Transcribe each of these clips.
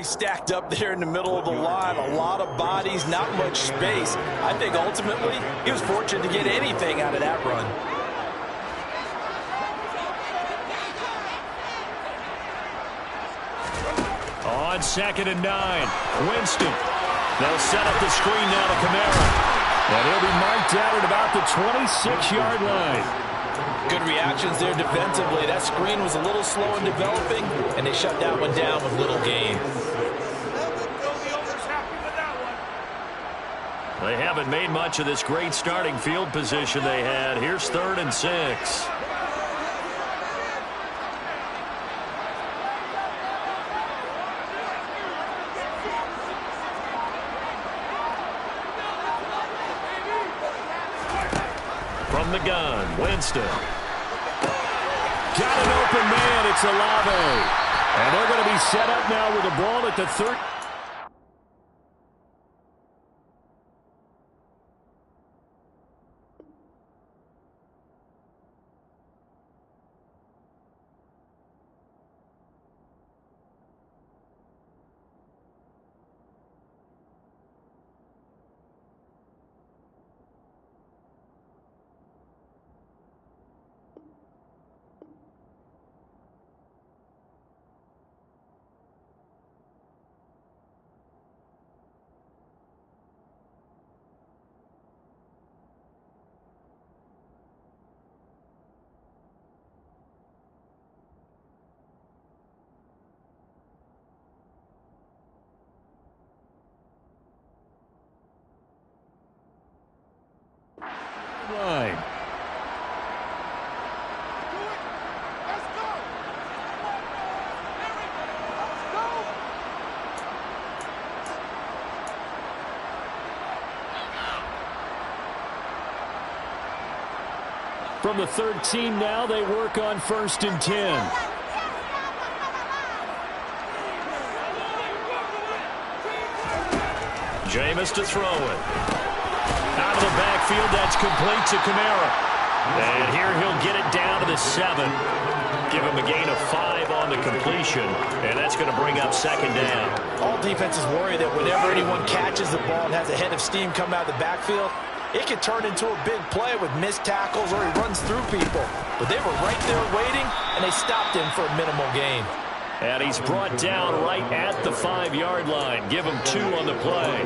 Stacked up there in the middle of the line, a lot of bodies, not much space. I think ultimately he was fortunate to get anything out of that run. On 2nd and 9, Winston. They'll set up the screen now to Kamara. And he'll be marked out at about the 26-yard line. Good reactions there defensively. That screen was a little slow in developing, and they shut that one down with little gain. They haven't made much of this great starting field position they had. Here's 3rd and 6. From the gun, Winston. Got an open man. It's Olave. And they're going to be set up now with the ball at the 30. Line. From the 13 now, they work on 1st and 10. Jameis to throw it. Out of the backfield, that's complete to Kamara. And here he'll get it down to the 7. Give him a gain of 5 on the completion, and that's going to bring up 2nd down. All defenses worry that whenever anyone catches the ball and has a head of steam come out of the backfield, it can turn into a big play with missed tackles or he runs through people. But they were right there waiting, and they stopped him for a minimal gain. And he's brought down right at the 5-yard line. Give him 2 on the play.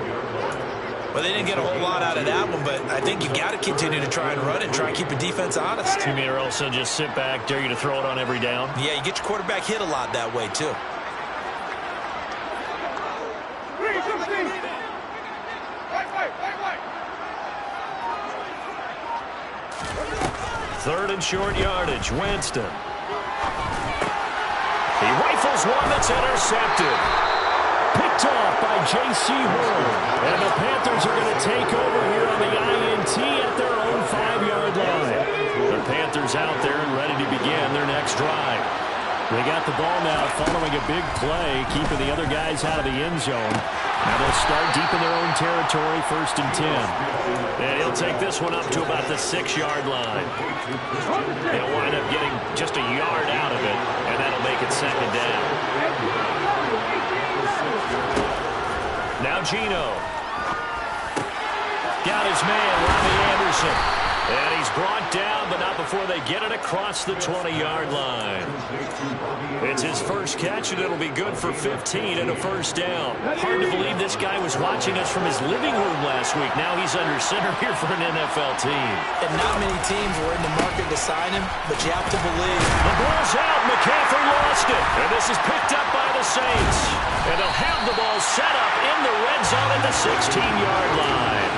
Well, they didn't get a whole lot out of that one, but I think you got to continue to try and run and try and keep your defense honest. You mean or else they'll just sit back, dare you to throw it on every down? Yeah, you get your quarterback hit a lot that way, too. Third and short yardage, Winston. He rifles one that's intercepted. Picked off by J.C. Horn. And the Panthers are going to take over here on the INT at their own 5-yard line. The Panthers out there and ready to begin their next drive. They got the ball now following a big play, keeping the other guys out of the end zone. Now they'll start deep in their own territory, 1st and 10. And he'll take this one up to about the 6-yard line. He'll wind up getting just a yard out of it, and that'll make it 2nd down. Now Geno. Got his man, Robbie Anderson. And he's brought down, but not before they get it across the 20-yard line. It's his first catch, and it'll be good for 15 and a 1st down. Hard to believe this guy was watching us from his living room last week. Now he's under center here for an NFL team. And not many teams were in the market to sign him, but you have to believe. The ball's out. McCaffrey lost it. And this is picked up by the Saints. And they'll have the ball set up in the red zone at the 16-yard line.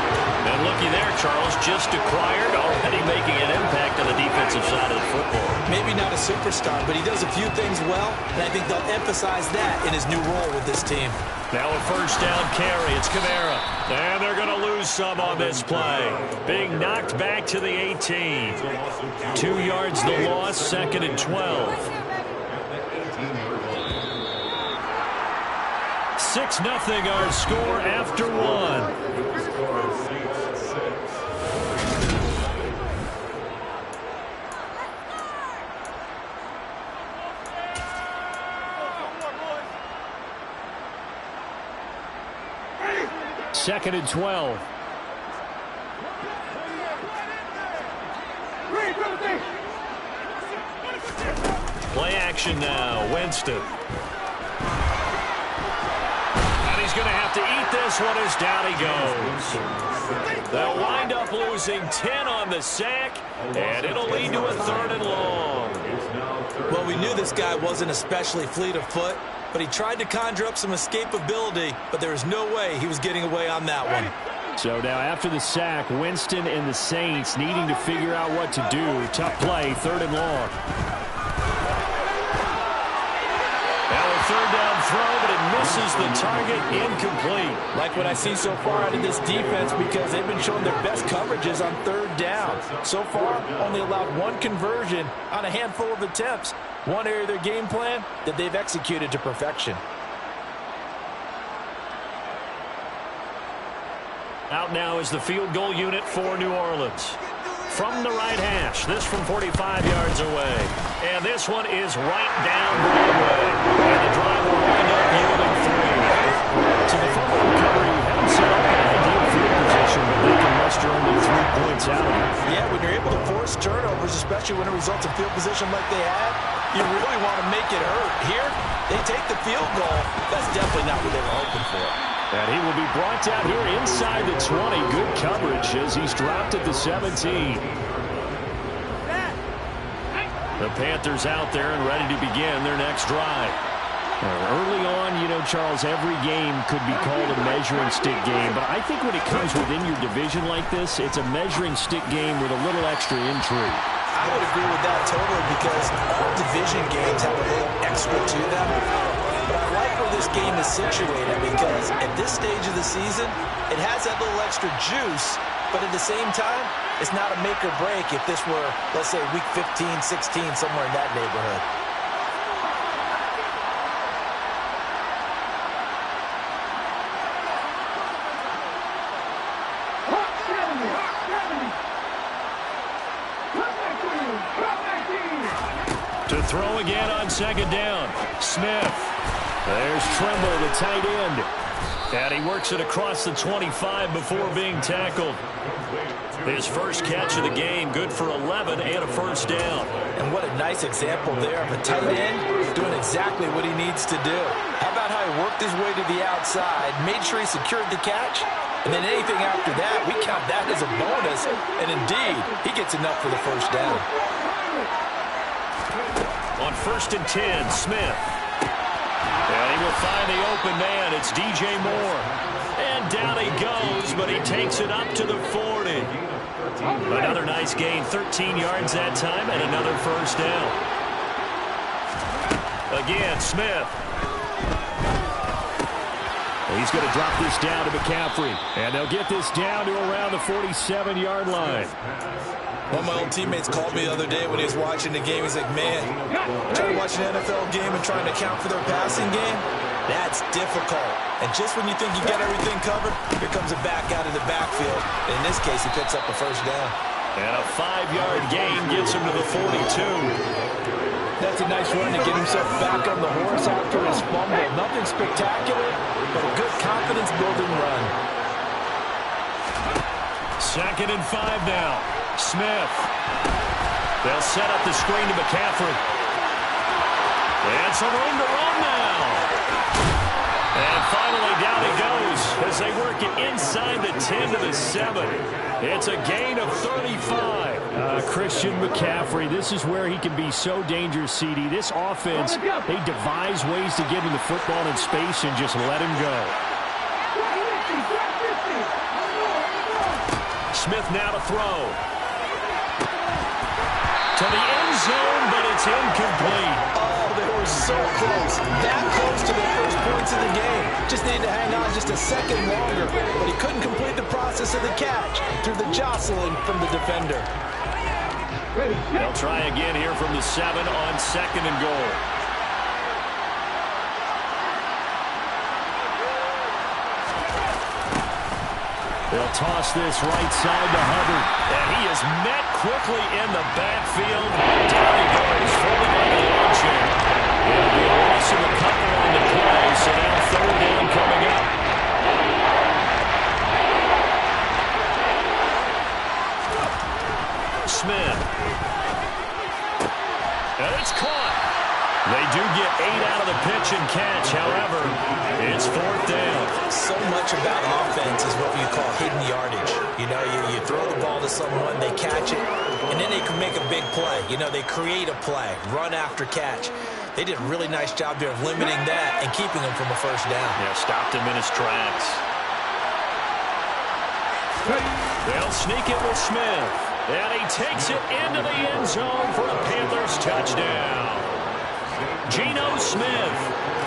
And looky there, Charles, just acquired, already making an impact on the defensive side of the football. Maybe not a superstar, but he does a few things well, and I think they'll emphasize that in his new role with this team. Now a 1st down carry. It's Kamara. And they're going to lose some on this play. Being knocked back to the 18. 2 yards the loss, 2nd and 12. 6-0 our score after 1. 2nd and 12. Play action now. Winston. And he's going to have to eat this one as down he goes. They'll wind up losing 10 on the sack, and it'll lead to a 3rd and long. Well, we knew this guy wasn't especially fleet of foot, but he tried to conjure up some escapability, but there was no way he was getting away on that one. So now after the sack, Winston and the Saints needing to figure out what to do. Tough play, 3rd and long. Now a 3rd down throw, but it misses the target, incomplete. Like what I see so far out of this defense, because they've been showing their best coverages on 3rd down. So far, only allowed 1 conversion on a handful of attempts. One area of their game plan that they've executed to perfection. Out now is the field goal unit for New Orleans. From the right hash, this from 45 yards away. And this one is right down Broadway. And the drive will wind up yielding 3. To the fumble recovery, you haven't set up an ideal field position, but they can muster only 3 points out of it. Yeah, when you're able to force turnovers, especially when it results in field position like they had, you really want to make it hurt. Here, they take the field goal. That's definitely not what they were hoping for. And he will be brought down here inside the 20. Good coverage as he's dropped at the 17. The Panthers out there and ready to begin their next drive. Early on, you know, Charles, every game could be called a measuring stick game. But I think when it comes within your division like this, it's a measuring stick game with a little extra intrigue. I would agree with that totally, because all division games have a little extra to them. But I like where this game is situated, because at this stage of the season, it has that little extra juice, but at the same time, it's not a make or break if this were, let's say, week 15, 16, somewhere in that neighborhood. To throw again on 2nd down. Smith. There's Trimble, the tight end. And he works it across the 25 before being tackled. His first catch of the game, good for 11 and a 1st down. And what a nice example there of a tight end doing exactly what he needs to do. How about how he worked his way to the outside, made sure he secured the catch, and then anything after that, we count that as a bonus. And indeed, he gets enough for the 1st down. On 1st and 10, Smith. And he will find the open man. It's DJ Moore. And down he goes, but he takes it up to the 40. Another nice gain, 13 yards that time, and another 1st down. Again, Smith. He's going to drop this down to McCaffrey. And they'll get this down to around the 47-yard line. One of my old teammates called me the other day when he was watching the game. He's like, man, trying to watch an NFL game and trying to account for their passing game, that's difficult. And just when you think you get everything covered, here comes a back out of the backfield. And in this case, he picks up a 1st down. And a 5-yard gain gets him to the 42. That's a nice run to get himself back on the horse after his fumble. Nothing spectacular, but a good confidence-building run. 2nd and 5 now. Smith. They'll set up the screen to McCaffrey. And some room to run now. And finally down he goes as they work it inside the 10 to the 7. It's a gain of 35. Christian McCaffrey, this is where he can be so dangerous, CD. This offense, they devise ways to get him the football in space and just let him go. Smith now to throw. To the end zone, but it's incomplete. Oh, they were so close. That close to their first points of the game. Just needed to hang on just a second longer, but he couldn't complete the process of the catch through the jostling from the defender. They'll try again here from the 7 on 2nd and goal. They'll toss this right side to Hubbard. And he is met quickly in the backfield. Down he goes, folding like a lawn chair. It'll be a loss of a couple on the play, so now 3rd down coming up. Smith. And it's caught. They do get 8 out of the pitch and catch. However, it's 4th down. So much about offense is what you call hidden yardage. You know, you throw the ball to someone, they catch it, and then they can make a big play. You know, they create a play, run after catch. They did a really nice job there of limiting that and keeping him from a first down. Yeah, stopped him in his tracks. They'll sneak it with Smith. And he takes it into the end zone for a Panthers touchdown. Geno Smith,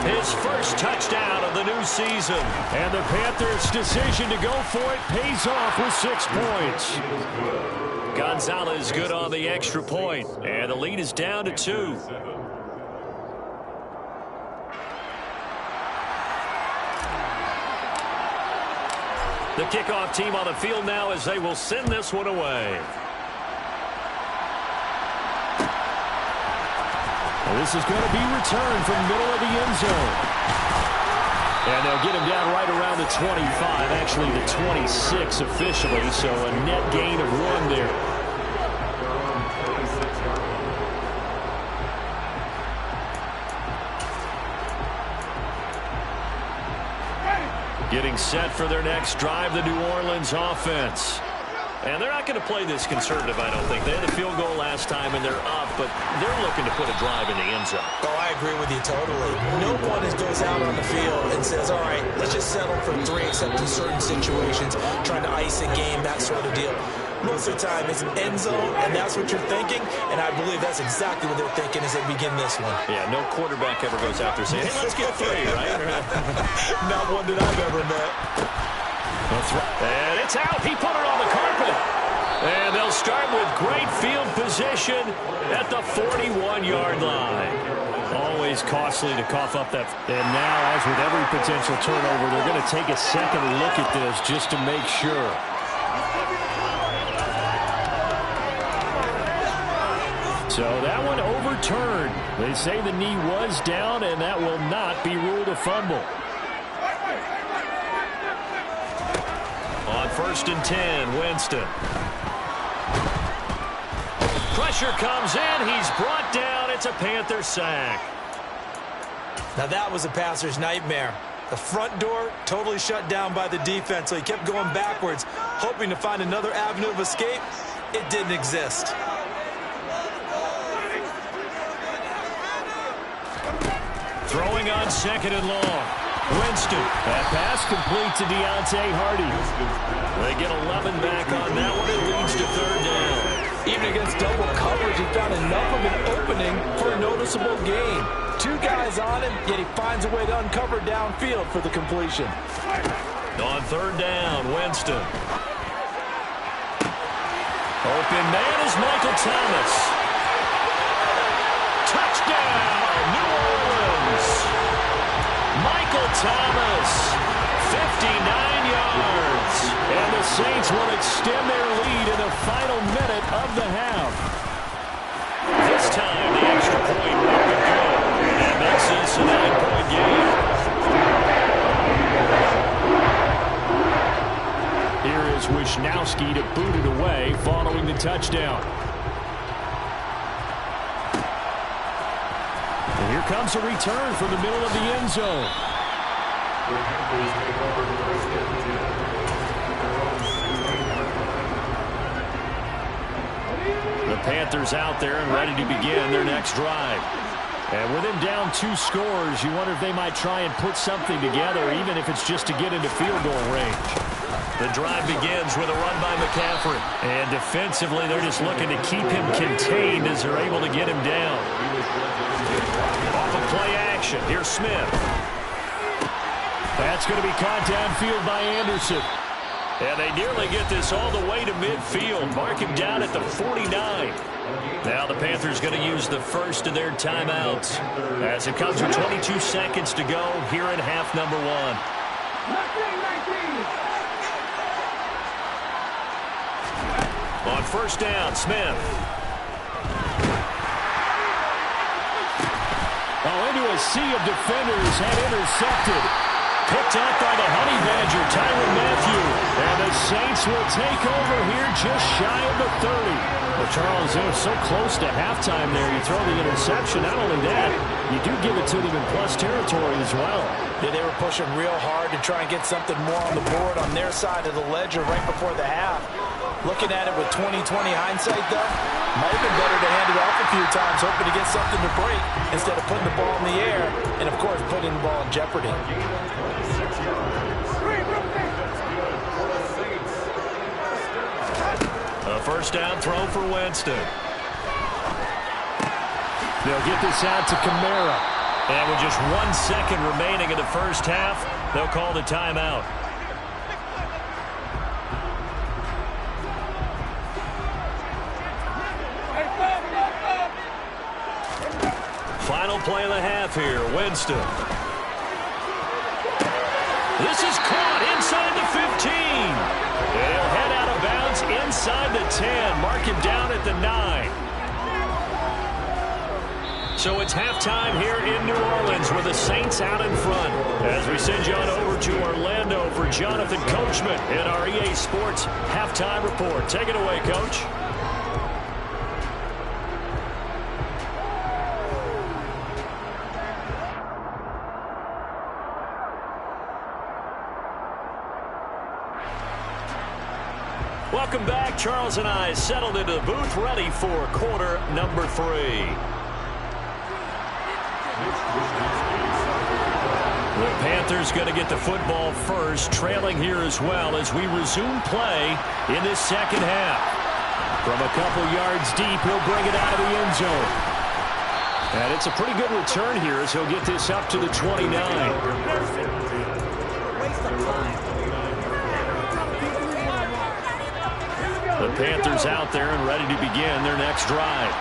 his first touchdown of the new season. And the Panthers' decision to go for it pays off with 6 points. Gonzalez good on the extra point, and the lead is down to 2. The kickoff team on the field now as they will send this one away. Well, this is going to be returned from middle of the end zone. And they'll get him down right around the 25, actually the 26 officially, so a net gain of 1 there. Getting set for their next drive, the New Orleans offense. And they're not going to play this conservative, I don't think. They had a field goal last time, and they're up, but they're looking to put a drive in the end zone. Oh, I agree with you totally. No one goes out on the field and says, all right, let's just settle for 3, except in certain situations, trying to ice a game, that sort of deal. Most of the time, it's an end zone, and that's what you're thinking, and I believe that's exactly what they're thinking as they begin this one. Yeah, no quarterback ever goes out there saying, hey, let's get 3, right? Not one that I've ever met. And it's out. He put it on the carpet. And they'll start with great field position at the 41-yard line. Always costly to cough up that. And now, as with every potential turnover, they're going to take a second look at this just to make sure. So that one overturned. They say the knee was down, and that will not be ruled a fumble. On 1st and 10, Winston. Pressure comes in. He's brought down. It's a Panther sack. Now that was a passer's nightmare. The front door totally shut down by the defense, so he kept going backwards, hoping to find another avenue of escape. It didn't exist. Throwing on 2nd and long. Winston. That pass complete to Deontay Hardy. They get 11 back on that one. It leads to 3rd down. Even against double coverage, he found enough of an opening for a noticeable gain. 2 guys on him, yet he finds a way to uncover downfield for the completion. On 3rd down, Winston. Open man is Michael Thomas. Touchdown, New Orleans. Michael Thomas, 59 yards. And the Saints will extend their lead in the final minute of the half. This time, the extra point will be good. And makes this a 9-point game. Here is Wisnowski to boot it away following the touchdown. And here comes a return from the middle of the end zone. The Panthers out there and ready to begin their next drive. And with him down 2 scores, you wonder if they might try and put something together, even if it's just to get into field goal range. The drive begins with a run by McCaffrey. And defensively, they're just looking to keep him contained as they're able to get him down. Off of play action, here's Smith. That's going to be caught downfield by Anderson. And they nearly get this all the way to midfield. Mark him down at the 49. Now the Panthers going to use the first of their timeouts as it comes with 22 seconds to go here in half number 1. On 1st down, Smith. Oh, into a sea of defenders and intercepted. Picked up by the Honey Badger, Tyrann Mathieu. And the Saints will take over here just shy of the 30. Well, Charles, they were so close to halftime there. You throw the interception. Not only that, you do give it to them in plus territory as well. Yeah, they were pushing real hard to try and get something more on the board on their side of the ledger right before the half. Looking at it with 20/20 hindsight, though, might have been better to hand it off a few times, hoping to get something to break instead of putting the ball in the air and, of course, putting the ball in jeopardy. A first down throw for Winston. They'll get this out to Kamara. And with just 1 second remaining in the first half, they'll call the timeout. Final play of the half here, Winston. This is caught inside the 15. And he'll head out of bounds inside the 10. Mark him down at the 9. So it's halftime here in New Orleans with the Saints out in front. As we send you on over to Orlando for Jonathan Coachman in our EA Sports Halftime Report. Take it away, Coach. Welcome back. Charles and I settled into the booth, ready for quarter number 3. The Panthers going to get the football first, trailing here as well as we resume play in this second half. From a couple yards deep, he'll bring it out of the end zone. And it's a pretty good return here as he'll get this up to the 29. The Panthers out there and ready to begin their next drive.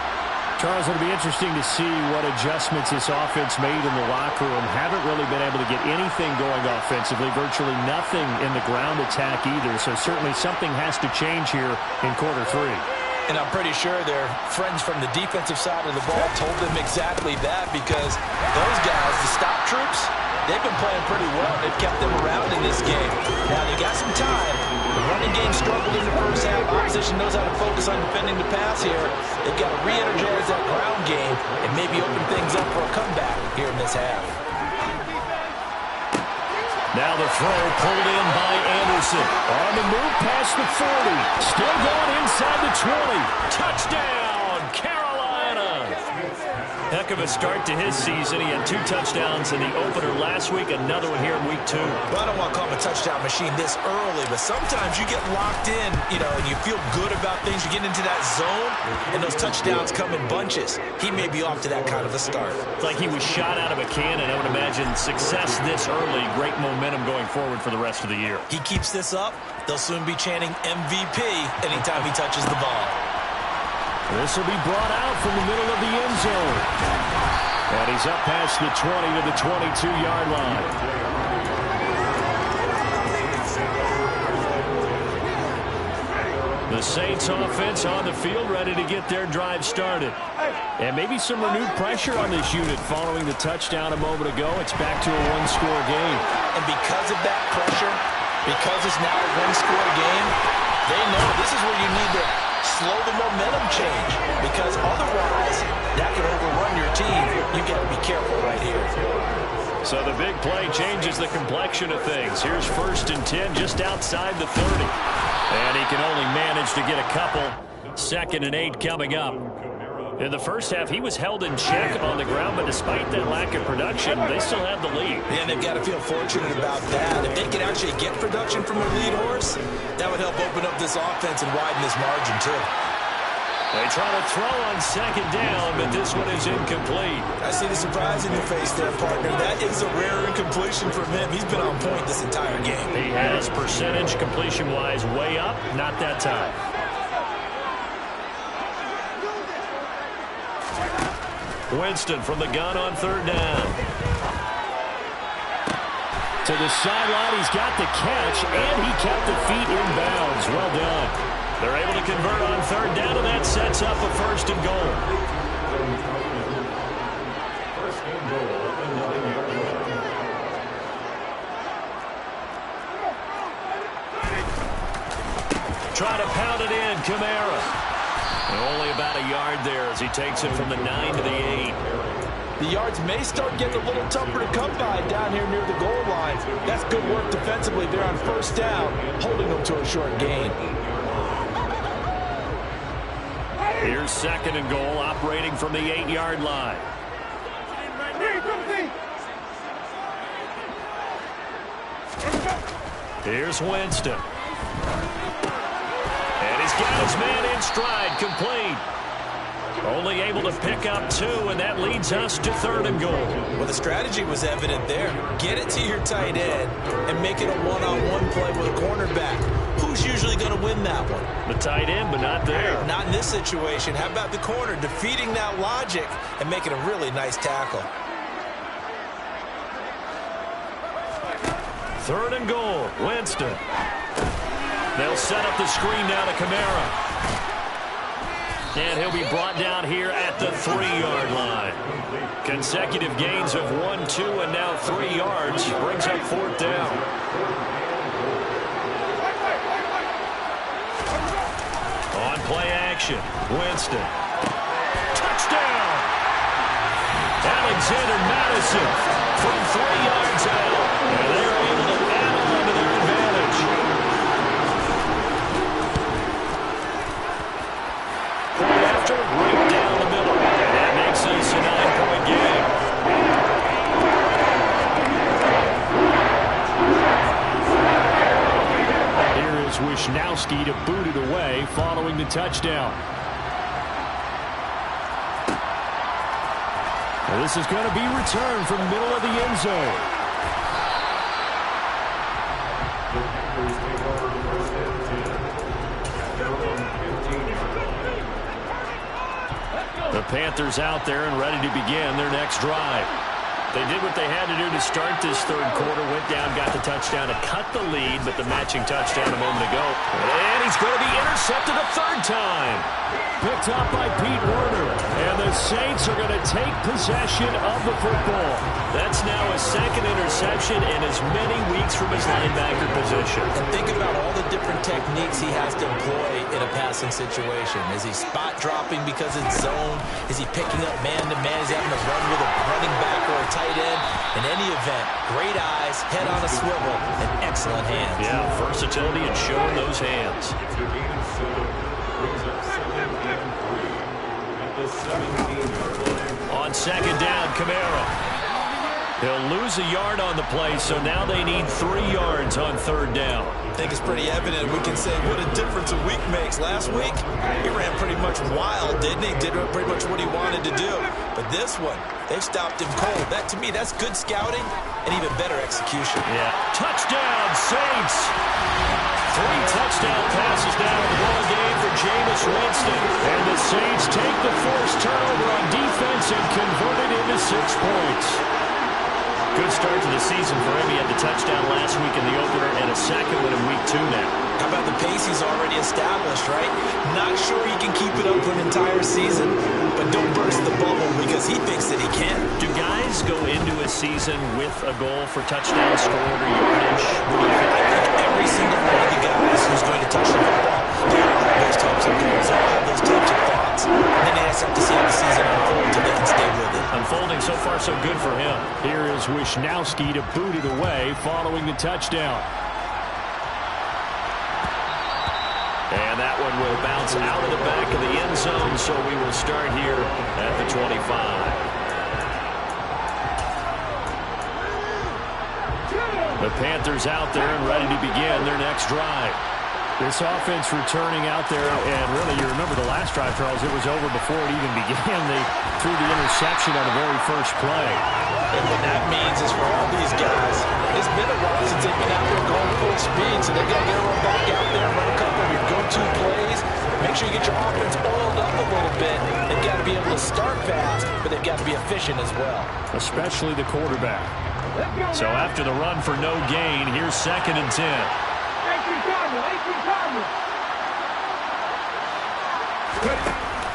Charles, it'll be interesting to see what adjustments this offense made in the locker room. Haven't really been able to get anything going offensively, virtually nothing in the ground attack either. So certainly something has to change here in quarter 3. And I'm pretty sure their friends from the defensive side of the ball told them exactly that, because those guys, the stop troops, they've been playing pretty well. They've kept them around in this game. Now, they got some time. The running game struggled in the first half. Opposition knows how to focus on defending the pass here. They've got to re-energize that ground game and maybe open things up for a comeback here in this half. Now the throw pulled in by Anderson. On the move past the 40. Still going inside the 20. Touchdown, Carolina. Heck of a start to his season. He had 2 touchdowns in the opener last week, another one here in week 2. Well, I don't want to call him a touchdown machine this early, but sometimes you get locked in, and you feel good about things. You get into that zone, and those touchdowns come in bunches. He may be off to that kind of a start. It's like he was shot out of a cannon. I would imagine success this early, great momentum going forward for the rest of the year. He keeps this up, they'll soon be chanting MVP anytime he touches the ball. This will be brought out from the middle of the end zone. And he's up past the 20 to the 22-yard line. The Saints offense on the field, ready to get their drive started. And maybe some renewed pressure on this unit following the touchdown a moment ago. It's back to a one-score game. And because of that pressure, because it's now a one-score game, they know this is where you need to slow the momentum change, because otherwise that could overrun your team. You got to be careful right here. So the big play changes the complexion of things. Here's 1st and 10 just outside the 30. And he can only manage to get a couple. 2nd and 8 coming up. In the first half, he was held in check on the ground, but despite that lack of production, they still have the lead. And they've got to feel fortunate about that. If they could actually get production from their lead horse, that would help open up this offense and widen this margin too. They try to throw on 2nd down, but this one is incomplete. I see the surprise in your face there, partner. That is a rare incompletion from him. He's been on point this entire game. He has percentage completion-wise way up, not that time. Winston from the gun on 3rd down. To the sideline, he's got the catch, and he kept the feet in bounds. Well done. They're able to convert on 3rd down, and that sets up a 1st and goal. try to pound it in. Kamara. And only about a yard there as he takes it from the 9 to the 8. The yards may start getting a little tougher to come by down here near the goal line. That's good work defensively there on first down, holding them to a short gain. Here's 2nd and goal, operating from the 8-yard line. Here's Winston. And he's got his man in stride, complete. Only able to pick up 2, and that leads us to 3rd and goal. Well, the strategy was evident there. Get it to your tight end and make it a one-on-one play with a cornerback. Who's usually going to win that one? The tight end, but not there. Not in this situation. How about the corner defeating that logic and making a really nice tackle? 3rd and goal, Winston. They'll set up the screen now to Kamara. And he'll be brought down here at the 3-yard line. Consecutive gains of 1, 2, and now 3 yards. Brings up 4th down. On play action, Winston. Touchdown! Alexander Madison from 3 yards out. And they're able to add on to their advantage. Right down the middle. And that makes this a 9-point game. Here is Wisnowski to boot it away following the touchdown. Now this is going to be returned from the middle of the end zone. The Panthers out there and ready to begin their next drive. They did what they had to do to start this 3rd quarter. Went down, got the touchdown to cut the lead, but the matching touchdown a moment ago. And he's going to be intercepted a 3rd time. Picked up by Pete Werner. And the Saints are going to take possession of the football. That's now a 2nd interception in as many weeks from his linebacker position. And think about all the different techniques he has to employ in a passing situation. Is he spot dropping because it's zone? Is he picking up man-to-man? Is he having to run with a running back or a tight end? In any event, great eyes, head on a swivel, and excellent hands. Yeah, versatility and showing those hands. On 2nd down, Kamara. He'll lose a yard on the play, so now they need 3 yards on 3rd down. I think it's pretty evident. We can say what a difference a week makes. Last week, he ran pretty much wild, didn't he? Did pretty much what he wanted to do. But this one, they stopped him cold. That, to me, that's good scouting and even better execution. Yeah. Touchdown, Saints! 3 touchdown passes down the ball game for Jameis Winston. And the Saints take the forced turnover on defense and convert it into 6 points. Good start to the season for him. He had the touchdown last week in the opener and a 2nd one in week 2 now. How about the pace he's already established, right? Not sure he can keep it up for an entire season, but don't burst the bubble because he thinks that he can. Do guys go into a season with a goal for touchdown scored or yardage? What do you think? I think every single one of the guys who's going to touch the football, they all have those types of goals, they all have those types of thoughts. And then they have to see how the season unfolds until they can stay with it. Unfolding so far so good for him. Here is Wisnowski to boot it away following the touchdown. And that one will bounce out of the back of the end zone, so we will start here at the 25. The Panthers out there and ready to begin their next drive. This offense returning out there, and really, you remember the last drive, Charles, it was over before it even began. They threw the interception on the very first play. And what that means is for all these guys, it's been a while since they've been out there going full speed, so they've got to get everyone back out there and run a couple of your go-to plays. Make sure you get your offense oiled up a little bit. They've got to be able to start fast, but they've got to be efficient as well. Especially the quarterback. So after the run for no gain, here's 2nd and 10.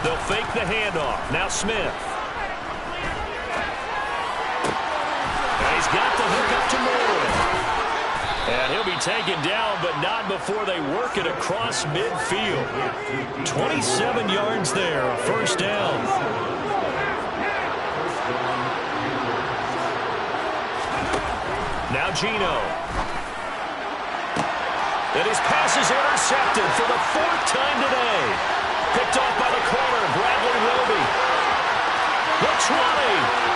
They'll fake the handoff. Now Smith. And he's got the hook up to Moore. And he'll be taken down, but not before they work it across midfield. 27 yards there, a first down. Now Geno. And his pass is intercepted for the 4th time today. Picked off by the corner, Bradley Roby. The 20.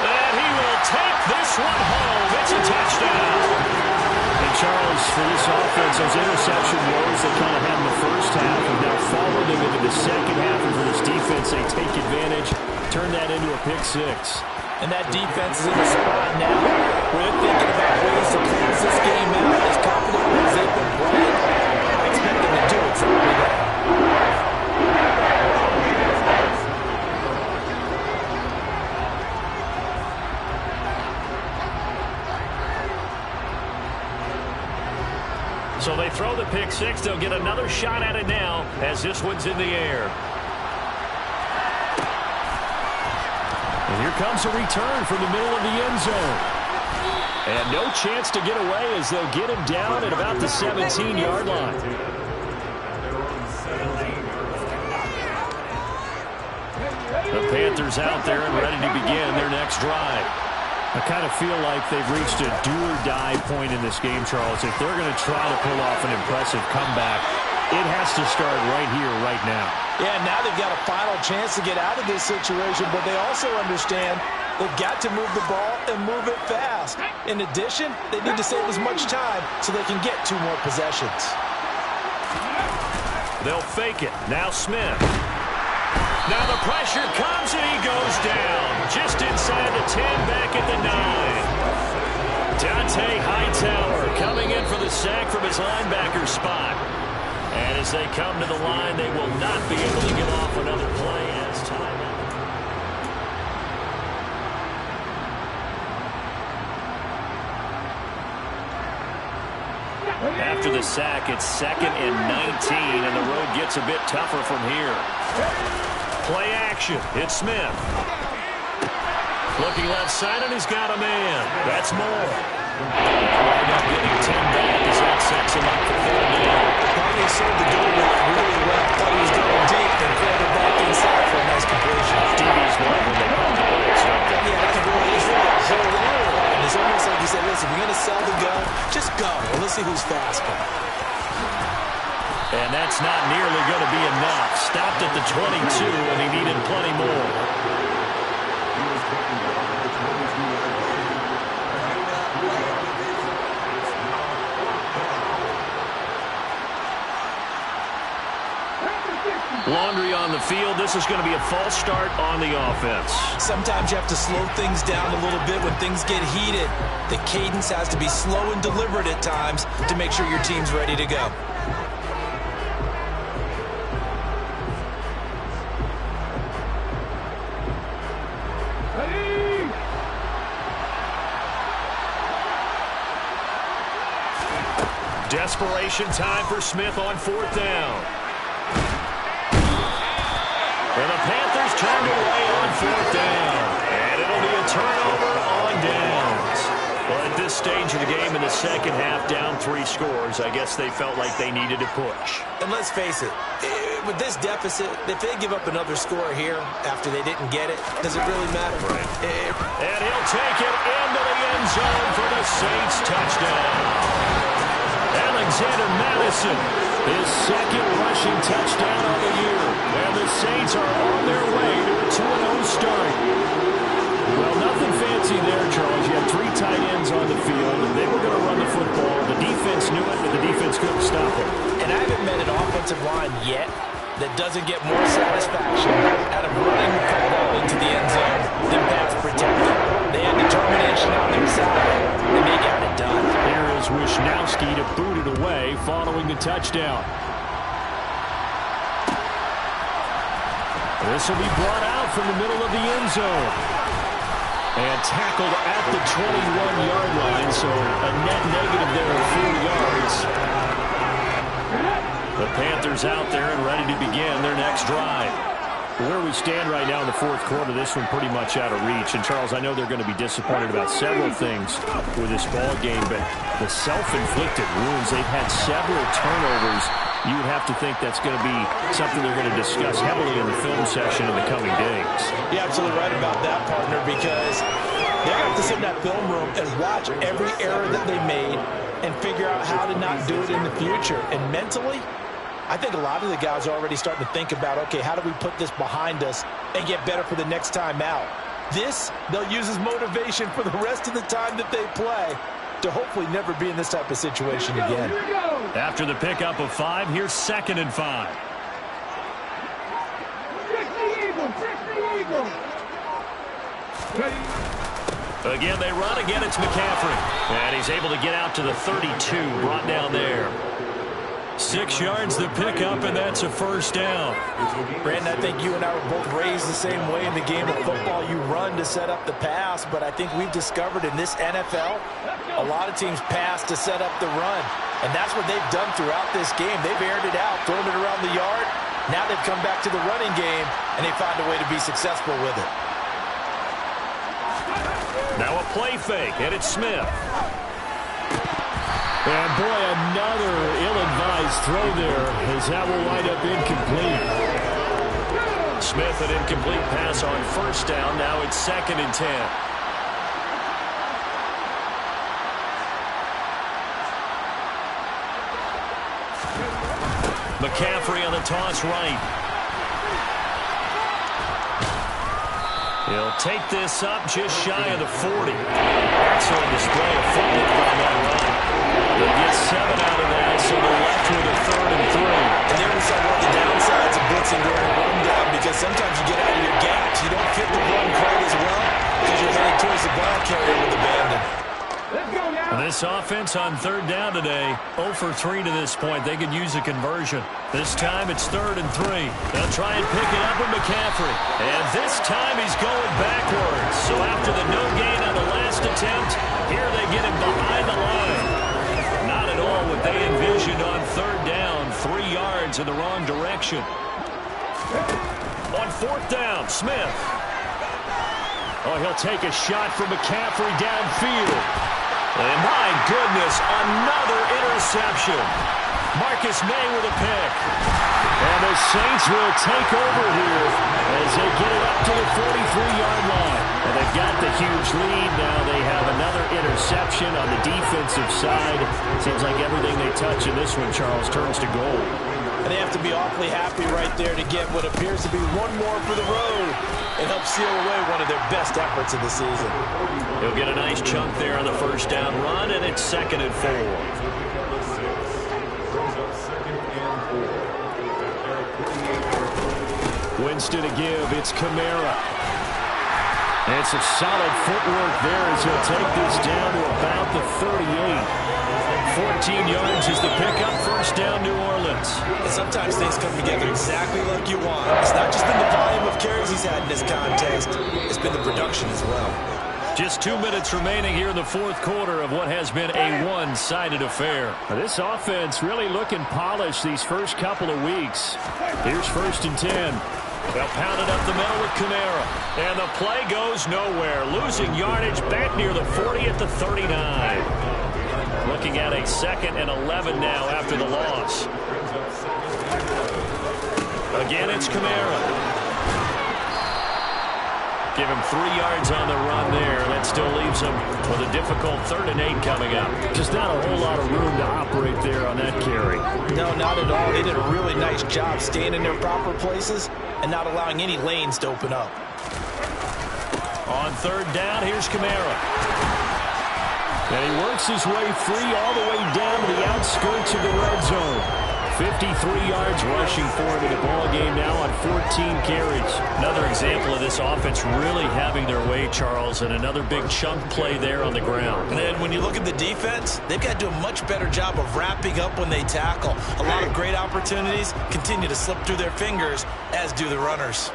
And he will take this one home. It's a touchdown. And Charles, for this offense, those interception woes they kind of had in the first half have now followed them into the second half. And for this defense, they take advantage, turn that into a pick six. And that defense is in a spot now where they're thinking about ways to close this game out. As confident as they've been playing, I expect them to do exactly that. So they throw the pick six. They'll get another shot at it now as this one's in the air. And here comes a return from the middle of the end zone. And no chance to get away as they'll get him down at about the 17-yard line. The Panthers out there and ready to begin their next drive. I kind of feel like they've reached a do-or-die point in this game, Charles. If they're going to try to pull off an impressive comeback, it has to start right here, right now. Yeah, now they've got a final chance to get out of this situation, but they also understand they've got to move the ball and move it fast. In addition, they need to save as much time so they can get 2 more possessions. They'll fake it. Now Smith. Now the pressure comes and he goes down. Just inside the 10, back at the 9. Dante Hightower coming in for the sack from his linebacker spot. And as they come to the line, they will not be able to get off another play as time. After the sack, it's 2nd and 19, and the road gets a bit tougher from here. Play action. It's Smith. Looking left side, and he's got a man. That's Moore. Wind up getting 10 back as that sets him up for 4th down. They served the goal really well. Thought he was going deep and cleared it back inside for a nice completion. DB's love when they come to blitz, don't they? Yeah, that's really just hold on. And it's almost like he said, listen, we're going to sell the gun. Just go. And let's see who's faster. And that's not nearly going to be enough. Stopped at the 22, and he needed plenty more. Laundry on the field. This is going to be a false start on the offense. Sometimes you have to slow things down a little bit when things get heated. The cadence has to be slow and deliberate at times to make sure your team's ready to go. Desperation time for Smith on 4th down. And the Panthers turned away on 4th down. And it'll be a turnover on downs. Well, at this stage of the game in the second half, down 3 scores, I guess they felt like they needed to push. And let's face it, with this deficit, if they give up another score here after they didn't get it, does it really matter? Right. And he'll take it into the end zone for the Saints touchdown. Alexander Mattison, his 2nd rushing touchdown of the year. And the Saints are on their way to a 2-0 start. Well, nothing fancy there, Charles. You had 3 tight ends on the field, and they were going to run the football. The defense knew it, but the defense couldn't stop it. And I haven't met an offensive line yet that doesn't get more satisfaction out of running the football into the end zone than pass protecting. They had determination on their side, and they got it done. Here is Wisnowski to boot it away following the touchdown. This will be brought out from the middle of the end zone. And tackled at the 21-yard line, so a net negative there of 4 yards. The Panthers out there and ready to begin their next drive. Where we stand right now in the fourth quarter, this one pretty much out of reach. And, Charles, I know they're going to be disappointed about several things with this ball game, but the self-inflicted wounds, they've had several turnovers. You would have to think that's going to be something they're going to discuss heavily in the film session in the coming days. You're absolutely right about that, partner, because they're going to have to sit in that film room and watch every error that they made and figure out how to not do it in the future. And mentally, I think a lot of the guys are already starting to think about, okay, how do we put this behind us and get better for the next time out? This, they'll use as motivation for the rest of the time that they play to hopefully never be in this type of situation again. After the pickup of 5, here's 2nd and 5. Again, they run. Again, it's McCaffrey. And he's able to get out to the 32, brought down there. 6 yards the pickup, and that's a first down. Brandon, I think you and I were both raised the same way in the game of football. You run to set up the pass, but I think we've discovered in this NFL, a lot of teams pass to set up the run. And that's what they've done throughout this game. They've aired it out, thrown it around the yard. Now they've come back to the running game, and they find a way to be successful with it. Now a play fake, and it's Smith. And, boy, another ill-advised throw there as that will wind up incomplete. Smith, an incomplete pass on first down. Now it's 2nd and 10. McCaffrey on the toss right. He'll take this up just shy of the 40. Excellent display of footwork on that run. They'll get 7 out of that, so they're left with a 3rd and 3. And there we saw one of the downsides of blitzing during a run down, because sometimes you get out of your gaps. You don't fit the run quite as well because you're heading towards the ball carrier with abandon. This offense on 3rd down today, 0 for 3 to this point. They could use a conversion. This time it's 3rd and 3. They'll try and pick it up with McCaffrey. And this time he's going backwards. So after the no gain on the last attempt, here they get him behind the line. Not at all what they envisioned on 3rd down. 3 yards in the wrong direction. On 4th down, Smith. Oh, he'll take a shot from McCaffrey downfield. And my goodness, another interception. Marcus May with a pick. And the Saints will take over here as they get it up to the 43-yard line. And they've got the huge lead. Now they have another interception on the defensive side. Seems like everything they touch in this one, Charles, turns to gold. And they have to be awfully happy right there to get what appears to be one more for the road and help seal away one of their best efforts of the season. He'll get a nice chunk there on the first down run, and it's 2nd and 4. Winston to give. It's Kamara. And some solid footwork there as he'll take this down to about the 38. 14 yards is the pickup. First down, New Orleans. And sometimes things come together exactly like you want. It's not just been the volume of carries he's had in this contest. It's been the production as well. Just 2 minutes remaining here in the fourth quarter of what has been a one-sided affair. This offense really looking polished these first couple of weeks. Here's 1st and 10. They'll pound it up the middle with Kamara. And the play goes nowhere. Losing yardage back near the 40 at the 39. Looking at a 2nd and 11 now after the loss. Again, it's Kamara. Give him 3 yards on the run there. That still leaves him with a difficult 3rd and 8 coming up. Just not a whole lot of room to operate there on that carry. No, not at all. They did a really nice job staying in their proper places and not allowing any lanes to open up. On 3rd down, here's Kamara. And he works his way free all the way down to the outskirts of the red zone. 53 yards rushing for him in the ball game now on 14 carries. Another example of this offense really having their way, Charles, and another big chunk play there on the ground. And then when you look at the defense, they've got to do a much better job of wrapping up when they tackle. A lot of great opportunities continue to slip through their fingers, as do the runners.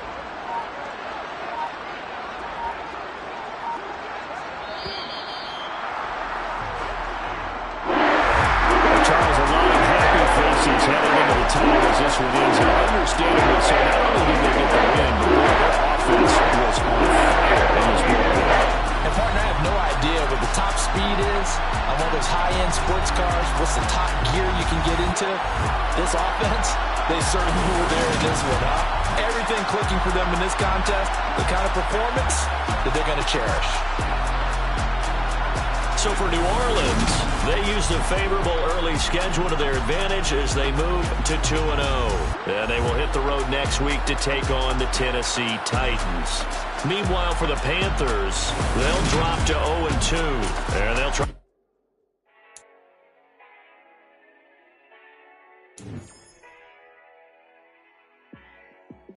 Heading into the time as this one is, understandably so. Not only did they get the win, They certainly were there in this one, huh? Everything clicking for them in this contest, the kind of performance that they're going to cherish. So for New Orleans, they used a favorable early schedule to their advantage as they move to 2-0. And they will hit the road next week to take on the Tennessee Titans. Meanwhile, for the Panthers, they'll drop to 0-2. And they'll try.